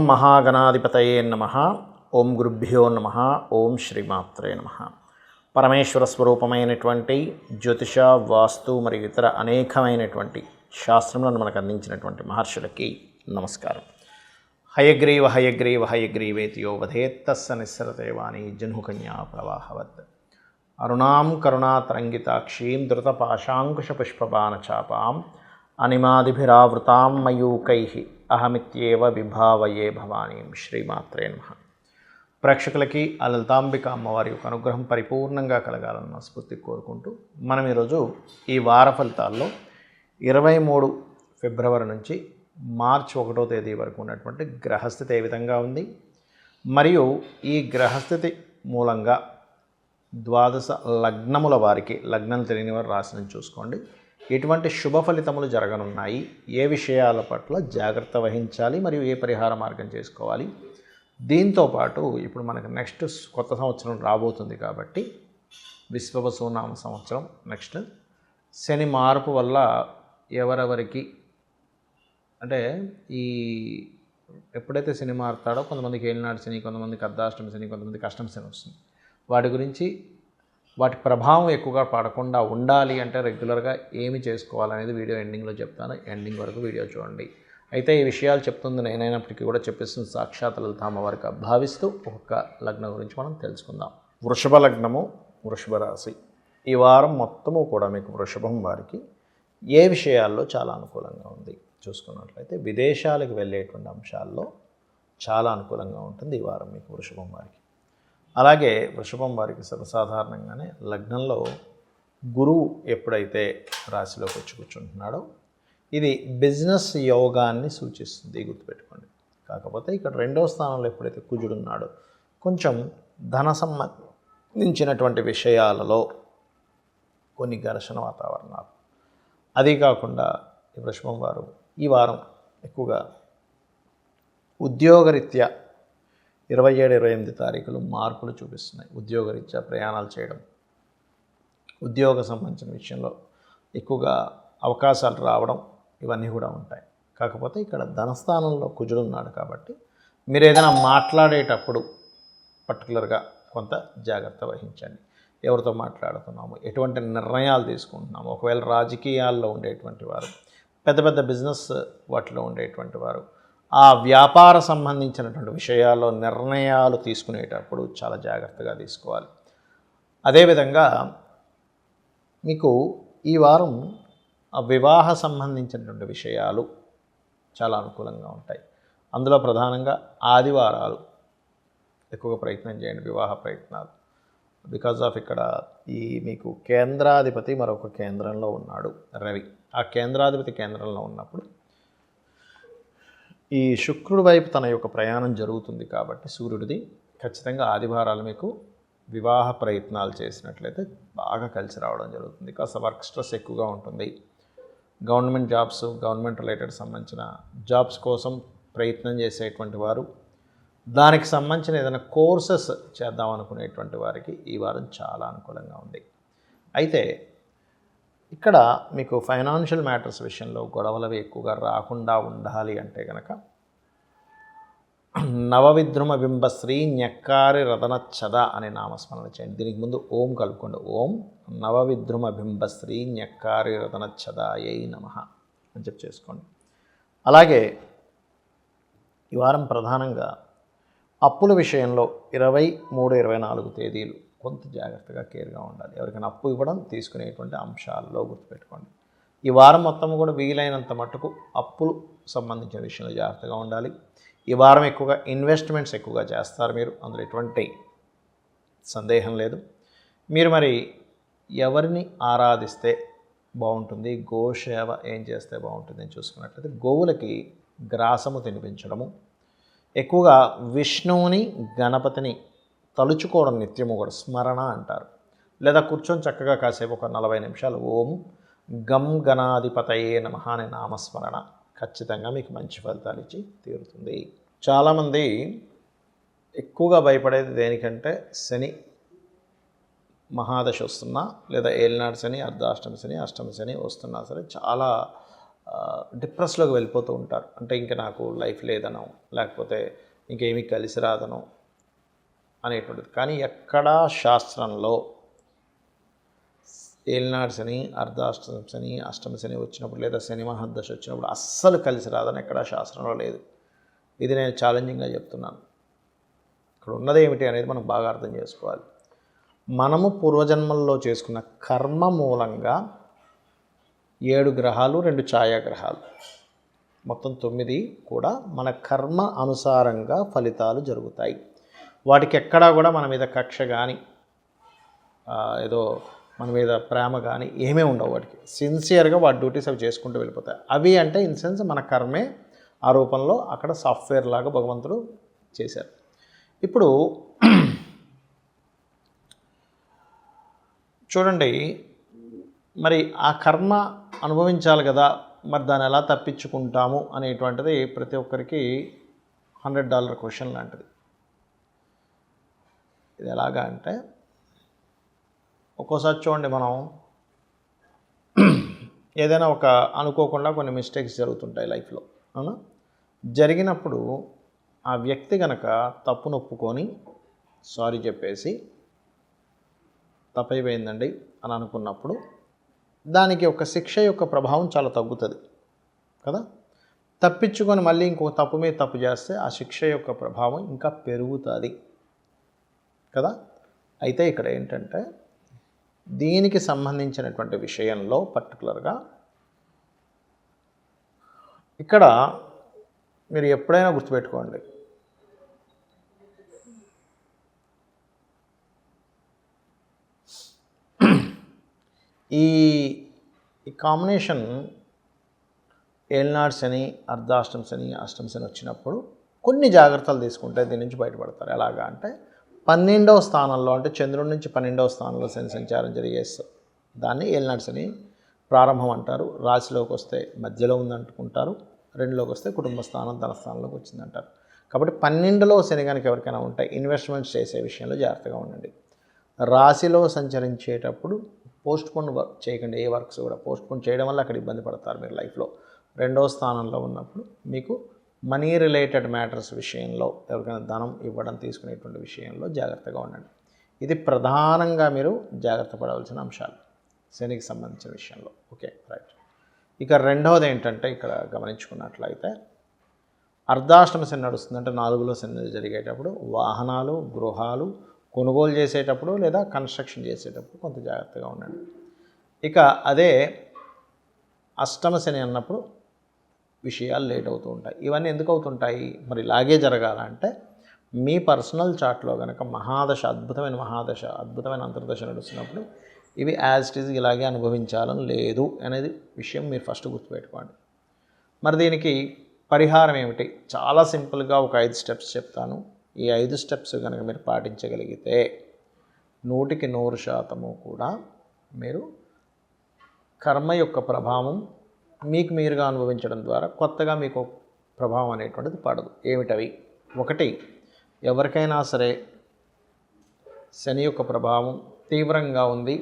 మహాగణాధిపతయే నమః. ఓం గురుభ్యో నమః. ఓం శ్రీమాత్రే నమః. పరమేశ్వర స్వరూపమైనటువంటి జ్యోతిష, వాస్తు మరియు ఇతర అనేకమైనటువంటి శాస్త్రములను మనకు అందించినటువంటి మహర్షులకి నమస్కారం. హయగ్రీవ హయగ్రీవ హయగ్రీవేతి యో వధేత్తస్స నిస్సరతేవాణి జహ్నుకన్యా ప్రవాహవత్. అరుణాం కరుణాతరంగితాక్షీం ధృతపాశాంకుశపుష్పబాణచాపాం అనిమాదిభిరావృతాం మయూకైః అహమిత్యేవ విభావయే భవానీం. శ్రీమాత్రే నమః. ప్రేక్షకులకి ఆ లలితాంబిక అమ్మవారి యొక్క అనుగ్రహం పరిపూర్ణంగా కలగాలన్న స్ఫూర్తి కోరుకుంటూ మనం ఈరోజు ఈ వార ఫలితాల్లో 23 ఫిబ్రవరి నుంచి మార్చి 1వ తేదీ వరకు ఉన్నటువంటి గ్రహస్థితి ఏ విధంగా ఉంది, మరియు ఈ గ్రహస్థితి మూలంగా ద్వాదశ లగ్నముల వారికి, లగ్నం తెలియని వారు రాశిని చూసుకోండి, ఎటువంటి శుభ ఫలితములు జరగనున్నాయి, ఏ విషయాల పట్ల జాగ్రత్త వహించాలి, మరియు ఏ పరిహార మార్గం చేసుకోవాలి. దీంతోపాటు ఇప్పుడు మనకు నెక్స్ట్ కొత్త సంవత్సరం రాబోతుంది కాబట్టి విశ్వవసునామ సంవత్సరం, నెక్స్ట్ శని మార్పు వల్ల ఎవరెవరికి అంటే ఈ ఎప్పుడైతే శని మారుతాడో కొంతమందికి ఏలినాడు శని, కొంతమందికి అర్ధాష్టమి శని, కొంతమందికి అష్టమి శని వస్తుంది. వాటి గురించి, వాటి ప్రభావం ఎక్కువగా పడకుండా ఉండాలి అంటే రెగ్యులర్గా ఏమి చేసుకోవాలనేది వీడియో ఎండింగ్లో చెప్తాను. ఎండింగ్ వరకు వీడియో చూడండి. అయితే ఈ విషయాలు చెప్తుంది నేనైనప్పటికీ కూడా చెప్పేస్తుంది సాక్షాత్ లలితామ్మవారికి భావిస్తూ ఒక్కొక్క లగ్నం గురించి మనం తెలుసుకుందాం. వృషభ లగ్నము, వృషభ రాశి. ఈ వారం మొత్తము కూడా మీకు వృషభం వారికి ఏ విషయాల్లో చాలా అనుకూలంగా ఉంది చూసుకున్నట్లయితే విదేశాలకు వెళ్ళేటువంటి అంశాల్లో చాలా అనుకూలంగా ఉంటుంది ఈ వారం మీకు వృషభం వారికి. అలాగే వృషభం వారికి సర్వసాధారణంగానే లగ్నంలో గురువు ఎప్పుడైతే రాశిలోకి వచ్చి కూర్చుంటున్నాడో ఇది బిజినెస్ యోగాన్ని సూచిస్తుంది, గుర్తుపెట్టుకోండి. కాకపోతే ఇక్కడ 2వ స్థానంలో ఎప్పుడైతే కుజుడున్నాడో కొంచెం ధన సంబంధించినటువంటి విషయాలలో కొన్ని ఘర్షణ వాతావరణాలు. అది కాకుండా ఈ వృషభం వారు ఈ వారం ఎక్కువగా ఉద్యోగరీత్యా 27-28 తారీఖులు మార్పులు చూపిస్తున్నాయి. ఉద్యోగరీత్యా ప్రయాణాలు చేయడం, ఉద్యోగ సంబంధించిన విషయంలో ఎక్కువగా అవకాశాలు రావడం, ఇవన్నీ కూడా ఉంటాయి. కాకపోతే ఇక్కడ ధనస్థానంలో కుజుడు ఉన్నాడు కాబట్టి మీరు ఏదైనా మాట్లాడేటప్పుడు పర్టికులర్గా కొంత జాగ్రత్త వహించండి. ఎవరితో మాట్లాడుతున్నాము, ఎటువంటి నిర్ణయాలు తీసుకుంటున్నాము, ఒకవేళ రాజకీయాల్లో ఉండేటువంటి వారు, పెద్ద పెద్ద బిజినెస్ వాటిలో ఉండేటువంటి వారు, ఆ వ్యాపార సంబంధించినటువంటి విషయాల్లో నిర్ణయాలు తీసుకునేటప్పుడు చాలా జాగ్రత్తగా తీసుకోవాలి. అదేవిధంగా మీకు ఈ వారం ఆ వివాహ సంబంధించినటువంటి విషయాలు చాలా అనుకూలంగా ఉంటాయి. అందులో ప్రధానంగా ఆదివారాలు ఎక్కువగా ప్రయత్నం చేయండి, వివాహ ప్రయత్నాలు. బికాజ్ ఆఫ్ ఇక్కడ ఈ మీకు కేంద్రాధిపతి మరొక కేంద్రంలో ఉన్నాడు రవి. ఆ కేంద్రాధిపతి కేంద్రంలో ఉన్నప్పుడు ఈ శుక్రుడి వైపు తన యొక్క ప్రయాణం జరుగుతుంది కాబట్టి సూర్యుడిది ఖచ్చితంగా ఆదివారాలు మీకు వివాహ ప్రయత్నాలు చేసినట్లయితే బాగా కలిసి రావడం జరుగుతుంది. కాస్త వర్క్ స్ట్రెస్ ఎక్కువగా ఉంటుంది. గవర్నమెంట్ జాబ్స్, గవర్నమెంట్ రిలేటెడ్ సంబంధించిన జాబ్స్ కోసం ప్రయత్నం చేసేటువంటి వారు, దానికి సంబంధించిన ఏదైనా కోర్సెస్ చేద్దాం అనుకునేటువంటి వారికి ఈ వారం చాలా అనుకూలంగా ఉంది. అయితే ఇక్కడ మీకు ఫైనాన్షియల్ మ్యాటర్స్ విషయంలో గొడవలవి ఎక్కువగా రాకుండా ఉండాలి అంటే కనుక నవవిద్రుమ బింబశ్రీ న్యక్కారి రతనచ్చద అనే నామస్మరణ చేయండి. దీనికి ముందు ఓం కలుపుకోండి. ఓం నవవిద్రుమ బింబశ్రీ న్యక్కారి రతనచ్చదాయై నమః అని చెప్పి చేసుకోండి. అలాగే ఈ వారం ప్రధానంగా అప్పుల విషయంలో 23-24 తేదీలు కొంత జాగ్రత్తగా కేర్గా ఉండాలి. ఎవరికైనా అప్పు ఇవ్వడం, తీసుకునేటువంటి అంశాల్లో గుర్తుపెట్టుకోండి. ఈ వారం మొత్తం కూడా వీలైనంత మట్టుకు అప్పులు సంబంధించిన విషయంలో జాగ్రత్తగా ఉండాలి. ఈ వారం ఎక్కువగా ఇన్వెస్ట్మెంట్స్ ఎక్కువగా చేస్తారు మీరు, అందులో ఎటువంటి సందేహం లేదు. మీరు మరి ఎవరిని ఆరాధిస్తే బాగుంటుంది, గోసేవ ఏం చేస్తే బాగుంటుంది అని చూసుకున్నట్లయితే గోవులకి గ్రాసము తినిపించడము, ఎక్కువగా విష్ణువుని, గణపతిని తలుచుకోవడం నిత్యము కూడా స్మరణ అంటారు. లేదా కూర్చొని చక్కగా కాసేపు ఒక 40 నిమిషాలు ఓం గం గణాధిపతయే నమః అనే నామస్మరణ ఖచ్చితంగా మీకు మంచి ఫలితాలు ఇచ్చి తీరుతుంది. చాలామంది ఎక్కువగా భయపడేది దేనికంటే శని మహాదశ వస్తున్నా, లేదా ఏలినాడు శని, అర్ధాష్టమి శని, అష్టమి శని వస్తున్నా సరే చాలా డిప్రెస్లోకి వెళ్ళిపోతూ ఉంటారు. అంటే ఇంకా నాకు లైఫ్ లేదనో, లేకపోతే ఇంకేమీ కలిసి రాదనో అనేటువంటిది. కానీ ఎక్కడా శాస్త్రంలో ఏలినాడు శని, అర్ధాష్టమ శని, అష్టమ శని వచ్చినప్పుడు లేదా శని మహర్దశ వచ్చినప్పుడు అస్సలు కలిసి రాదని ఎక్కడా శాస్త్రంలో లేదు. ఇది నేను ఛాలెంజింగ్గా చెప్తున్నాను. ఇక్కడ ఉన్నది ఏమిటి అనేది మనం బాగా అర్థం చేసుకోవాలి. మనము పూర్వజన్మల్లో చేసుకున్న కర్మ మూలంగా 7 గ్రహాలు 2 ఛాయాగ్రహాలు మొత్తం 9 కూడా మన కర్మ అనుసారంగా ఫలితాలు జరుగుతాయి. వాటికి ఎక్కడా కూడా మన మీద కక్ష కానీ ఏదో మన మీద ప్రేమ కానీ ఏమీ ఉండవు. వాటికి సిన్సియర్గా వాటి డ్యూటీస్ అవి చేసుకుంటూ వెళ్ళిపోతాయి. అవి అంటే ఇన్ సెన్స్ మన కర్మే ఆ రూపంలో అక్కడ సాఫ్ట్వేర్ లాగా భగవంతుడు చేశారు. ఇప్పుడు చూడండి, మరి ఆ కర్మ అనుభవించాలి కదా, మరి దాన్ని ఎలా తప్పించుకుంటాము అనేటువంటిది ప్రతి ఒక్కరికి $100 క్వశ్చన్ లాంటిది. ఇది ఎలాగా అంటే, ఒక్కోసారి చూడండి, మనం ఏదైనా ఒక అనుకోకుండా కొన్ని మిస్టేక్స్ జరుగుతుంటాయి లైఫ్లో, అవునా? జరిగినప్పుడు ఆ వ్యక్తి కనుక తప్పును ఒప్పుకొని సారీ చెప్పేసి తప్పైపోయిందండి అని అనుకున్నప్పుడు దానికి ఒక శిక్ష యొక్క ప్రభావం చాలా తగ్గుతుంది కదా. తప్పించుకొని మళ్ళీ ఇంకో తప్పు మీద తప్పు చేస్తే ఆ శిక్ష యొక్క ప్రభావం ఇంకా పెరుగుతుంది కదా. అయితే ఇక్కడ ఏంటంటే, దీనికి సంబంధించినటువంటి విషయంలో పర్టికులర్గా ఇక్కడ మీరు ఎప్పుడైనా గుర్తుపెట్టుకోండి, ఈ కాంబినేషన్ ఏలినాడు శని, అర్ధాష్టమ శని, అష్టమ శని వచ్చినప్పుడు కొన్ని జాగ్రత్తలు తీసుకుంటే దీని నుంచి బయటపడతారు. ఎలాగా అంటే, 12వ స్థానంలో, అంటే చంద్రుడి నుంచి 12వ స్థానంలో శని సంచారం జరిగేస్తారు. దాన్ని ఏలినాడు శని ప్రారంభం అంటారు. రాశిలోకి వస్తే మధ్యలో ఉందంటుకుంటారు, 2లోకి వస్తే కుటుంబ స్థానం ధన స్థానంలోకి వచ్చిందంటారు. కాబట్టి 12లో శని కనుక ఎవరికైనా ఉంటే ఇన్వెస్ట్మెంట్స్ చేసే విషయంలో జాగ్రత్తగా ఉండండి. రాశిలో సంచరించేటప్పుడు పోస్ట్పోన్ వర్క్ చేయకండి. ఏ వర్క్స్ కూడా పోస్ట్పోన్ చేయడం వల్ల అక్కడ ఇబ్బంది పడతారు మీరు లైఫ్లో. 2వ స్థానంలో ఉన్నప్పుడు మీకు మనీ రిలేటెడ్ మ్యాటర్స్ విషయంలో, ఎవరికైనా ధనం ఇవ్వడం తీసుకునేటువంటి విషయంలో జాగ్రత్తగా ఉండండి. ఇది ప్రధానంగా మీరు జాగ్రత్త పడవలసిన అంశాలు శనికి సంబంధించిన విషయంలో. Okay, right. ఇక రెండవది ఏంటంటే, ఇక్కడ గమనించుకున్నట్లయితే అర్ధాష్టమ శని నడుస్తుందంటే 4లో శని జరిగేటప్పుడు వాహనాలు, గృహాలు కొనుగోలు చేసేటప్పుడు లేదా కన్స్ట్రక్షన్ చేసేటప్పుడు కొంత జాగ్రత్తగా ఉండండి. ఇక అదే అష్టమ శని అన్నప్పుడు విషయాలు లేట్ అవుతూ ఉంటాయి. ఇవన్నీ ఎందుకు అవుతుంటాయి? మరి ఇలాగే జరగాలంటే మీ పర్సనల్ చార్ట్లో కనుక మహాదశ, అద్భుతమైన మహాదశ, అద్భుతమైన అంతర్దశ నడుస్తున్నప్పుడు ఇవి యాజ్ ఇట్ ఈజ్ ఇలాగే అనుభవించాలని లేదు అనేది విషయం మీరు ఫస్ట్ గుర్తుపెట్టుకోండి. మరి దీనికి పరిహారం ఏమిటి? చాలా సింపుల్గా ఒక 5 స్టెప్స్ చెప్తాను. ఈ 5 స్టెప్స్ కనుక మీరు పాటించగలిగితే 100కి 100% కూడా మీరు కర్మ యొక్క ప్రభావం మీకు మీరుగా అనుభవించడం ద్వారా కొత్తగా మీకు ప్రభావం అనేటువంటిది పడదు. ఏమిటవి? 1, ఎవరికైనా సరే శని యొక్క ప్రభావం తీవ్రంగా ఉంది,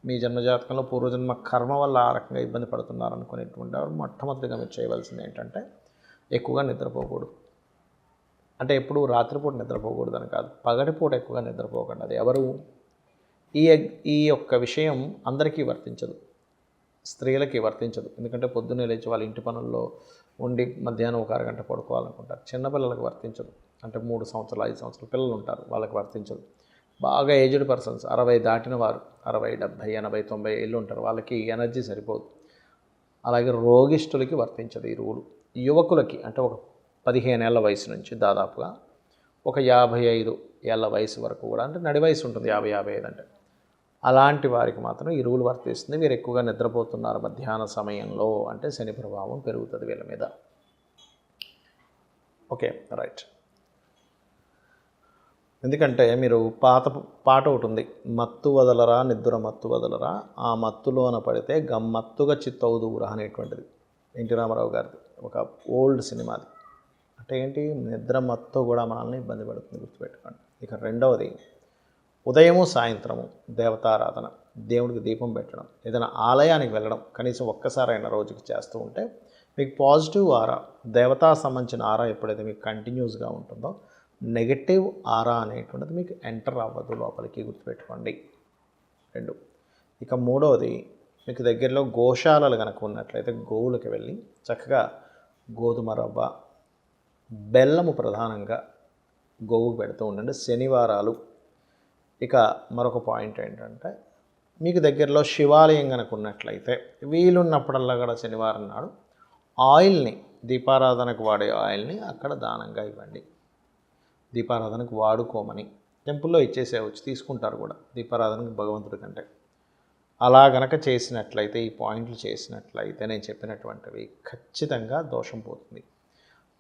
మీ జన్మజాతకంలో పూర్వజన్మ కర్మ వల్ల ఆ రకంగా ఇబ్బంది పడుతున్నారు అనుకునేటువంటి వారు మొట్టమొదటిగా మీరు చేయవలసింది ఏంటంటే, ఎక్కువగా నిద్రపోకూడదు. అంటే ఎప్పుడు రాత్రిపూట నిద్రపోకూడదు అని కాదు, పగటిపూట ఎక్కువగా నిద్రపోకండి. అది ఎవరు ఈ యొక్క విషయం అందరికీ వర్తించదు, స్త్రీలకి వర్తించదు. ఎందుకంటే పొద్దున్నే లేచి వాళ్ళ ఇంటి పనుల్లో ఉండి మధ్యాహ్నం ఒక అరగంట పడుకోవాలనుకుంటారు. చిన్నపిల్లలకు వర్తించదు. అంటే 3 సంవత్సరాలు 5 సంవత్సరాల పిల్లలు ఉంటారు, వాళ్ళకి వర్తించదు. బాగా ఏజ్డ్ పర్సన్స్, 60 దాటిన వారు, 60, 70, 80, 90 ఏళ్ళు ఉంటారు, వాళ్ళకి ఎనర్జీ సరిపోదు. అలాగే రోగిష్ఠులకి వర్తించదు ఈ రూలు. యువకులకి అంటే ఒక 15 ఏళ్ల వయసు నుంచి దాదాపుగా ఒక 55 ఏళ్ల వయసు వరకు కూడా, అంటే నడి వయసు ఉంటుంది 50, 55 అంటే, అలాంటి వారికి మాత్రం ఈ రూల్ వర్తిస్తుంది. వీరు ఎక్కువగా నిద్రపోతున్నారు మధ్యాహ్న సమయంలో అంటే శని ప్రభావం పెరుగుతుంది వీళ్ళ మీద. Okay, right. ఎందుకంటే మీరు పాట ఒకటి ఉంది, మత్తు వదలరా నిద్ర మత్తు వదలరా, ఆ మత్తులోన పడితే గమ్మత్తుగా చిత్తవుదురా అనేటువంటిది ఎన్టీ రామారావు గారిది, ఒక ఓల్డ్ సినిమాది. అంటే ఏంటి? నిద్ర మత్తు కూడా మనల్ని ఇబ్బంది పడుతుంది, గుర్తుపెట్టుకోండి. ఇక రెండవది, ఉదయము సాయంత్రము దేవతారాధన, దేవుడికి దీపం పెట్టడం, ఏదైనా ఆలయానికి వెళ్ళడం కనీసం ఒక్కసారైనా రోజుకి చేస్తూ ఉంటే మీకు పాజిటివ్ ఆరా, దేవతా సంబంధించిన ఆరా ఎప్పుడైతే మీకు కంటిన్యూస్గా ఉంటుందో నెగటివ్ ఆరా అనేటువంటిది మీకు ఎంటర్ అవ్వదు లోపలికి, గుర్తుపెట్టుకోండి. 2. ఇక మూడవది, మీకు దగ్గరలో గోశాలలు కనుక ఉన్నట్లయితే గోవులకి వెళ్ళి చక్కగా గోధుమ రవ్వ, బెల్లము ప్రధానంగా గోవుకు పెడుతూ ఉండండి శనివారాలు. ఇక మరొక పాయింట్ ఏంటంటే, మీకు దగ్గరలో శివాలయం కనుక ఉన్నట్లయితే వీలున్నప్పుడల్లా కూడా శనివారం నాడు ఆయిల్ని, దీపారాధనకు వాడే ఆయిల్ని అక్కడ దానంగా ఇవ్వండి. దీపారాధనకు వాడుకోమని టెంపుల్లో ఇచ్చేసేవచ్చు, తీసుకుంటారు కూడా దీపారాధనకు భగవంతుడి కంటే. అలా గనక చేసినట్లయితే, ఈ పాయింట్లు చేసినట్లయితే నేను చెప్పినటువంటివి ఖచ్చితంగా దోషం పోతుంది.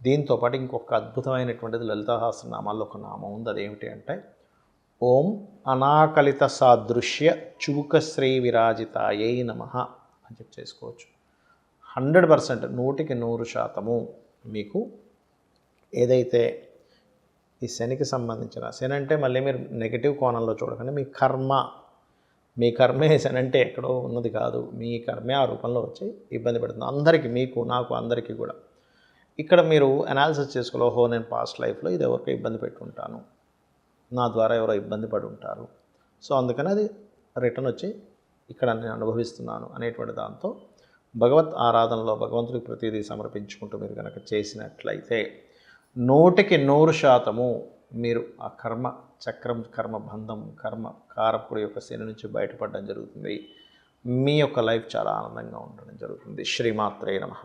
దీంతోపాటు ఇంకొక అద్భుతమైనటువంటిది లలితా సహస్రనామాల్లో ఒక నామం ఉంది. అదేమిటి అంటే ఓం అనాకలిత సాదృశ్య చుబుకశ్రీ విరాజితాయై నమః అని చెప్పి చేసుకోవచ్చు. 100%, 100% మీకు ఏదైతే ఈ శనికి సంబంధించిన, శని అంటే మళ్ళీ మీరు నెగిటివ్ కోణంలో చూడకండి, మీ కర్మే శని అంటే ఎక్కడో ఉన్నది కాదు, మీ కర్మే ఆ రూపంలో వచ్చి ఇబ్బంది పెడుతుంది అందరికీ, మీకు నాకు అందరికీ కూడా. ఇక్కడ మీరు అనాలిసిస్ చేసుకోవాలి, ఓహో నేను పాస్ట్ లైఫ్లో ఇది ఎవరికో ఇబ్బంది పెట్టుంటాను, నా ద్వారా ఎవరో ఇబ్బంది పడి ఉంటారు, సో అందుకని అది రిటర్న్ వచ్చి ఇక్కడ నేను అనుభవిస్తున్నాను అనేటువంటి దాంతో భగవత్ ఆరాధనలో భగవంతుడికి ప్రతిదీ సమర్పించుకుంటూ మీరు కనుక చేసినట్లయితే 100% మీరు ఆ కర్మ చక్రం, కర్మ బంధం, కర్మ కారకుడి యొక్క శని నుంచి బయటపడడం జరుగుతుంది. మీ యొక్క లైఫ్ చాలా ఆనందంగా ఉండడం జరుగుతుంది. శ్రీమాత్రే నమః.